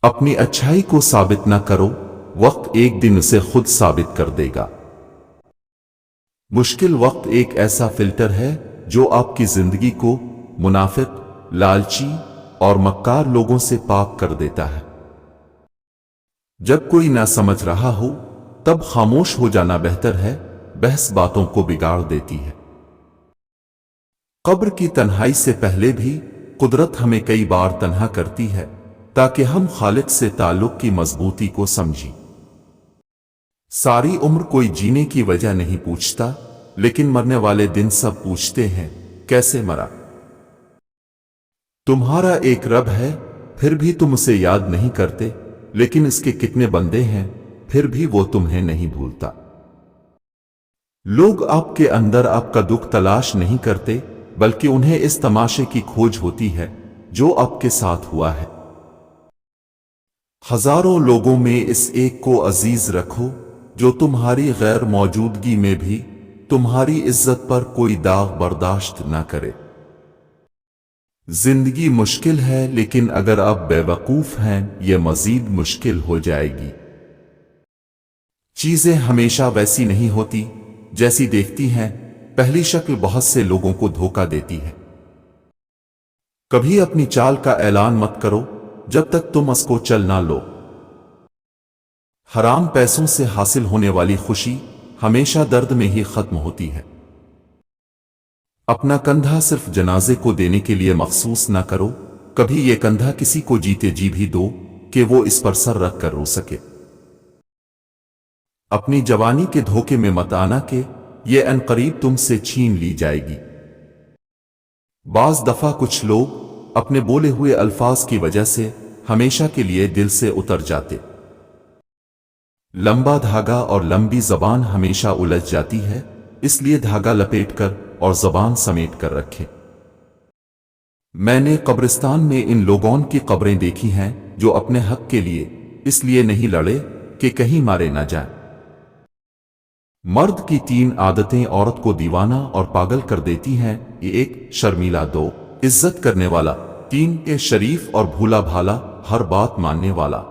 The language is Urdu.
اپنی اچھائی کو ثابت نہ کرو، وقت ایک دن اسے خود ثابت کر دے گا۔ مشکل وقت ایک ایسا فلٹر ہے جو آپ کی زندگی کو منافق، لالچی اور مکار لوگوں سے پاک کر دیتا ہے۔ جب کوئی نہ سمجھ رہا ہو تب خاموش ہو جانا بہتر ہے، بحث باتوں کو بگاڑ دیتی ہے۔ قبر کی تنہائی سے پہلے بھی قدرت ہمیں کئی بار تنہا کرتی ہے تاکہ ہم خالق سے تعلق کی مضبوطی کو سمجھیں۔ ساری عمر کوئی جینے کی وجہ نہیں پوچھتا، لیکن مرنے والے دن سب پوچھتے ہیں کیسے مرا۔ تمہارا ایک رب ہے، پھر بھی تم اسے یاد نہیں کرتے، لیکن اس کے کتنے بندے ہیں، پھر بھی وہ تمہیں نہیں بھولتا۔ لوگ آپ کے اندر آپ کا دکھ تلاش نہیں کرتے، بلکہ انہیں اس تماشے کی کھوج ہوتی ہے جو آپ کے ساتھ ہوا ہے۔ ہزاروں لوگوں میں اس ایک کو عزیز رکھو جو تمہاری غیر موجودگی میں بھی تمہاری عزت پر کوئی داغ برداشت نہ کرے۔ زندگی مشکل ہے، لیکن اگر آپ بے وقوف ہیں یہ مزید مشکل ہو جائے گی۔ چیزیں ہمیشہ ویسی نہیں ہوتی جیسی دیکھتی ہیں، پہلی شکل بہت سے لوگوں کو دھوکہ دیتی ہے۔ کبھی اپنی چال کا اعلان مت کرو جب تک تم اس کو چل نہ لو۔ حرام پیسوں سے حاصل ہونے والی خوشی ہمیشہ درد میں ہی ختم ہوتی ہے۔ اپنا کندھا صرف جنازے کو دینے کے لیے مخصوص نہ کرو، کبھی یہ کندھا کسی کو جیتے جی بھی دو کہ وہ اس پر سر رکھ کر رو سکے۔ اپنی جوانی کے دھوکے میں مت آنا کہ یہ عنقریب تم سے چھین لی جائے گی۔ بعض دفعہ کچھ لوگ اپنے بولے ہوئے الفاظ کی وجہ سے ہمیشہ کے لیے دل سے اتر جاتے۔ لمبا دھاگا اور لمبی زبان ہمیشہ الجھ جاتی ہے، اس لیے دھاگا لپیٹ کر اور زبان سمیٹ کر رکھیں۔ میں نے قبرستان میں ان لوگوں کی قبریں دیکھی ہیں جو اپنے حق کے لیے اس لیے نہیں لڑے کہ کہیں مارے نہ جائیں۔ مرد کی 3 عادتیں عورت کو دیوانہ اور پاگل کر دیتی ہیں۔ 1 شرمیلا، 2 عزت کرنے والا، 3 شریف اور بھولا بھالا، ہر بات ماننے والا۔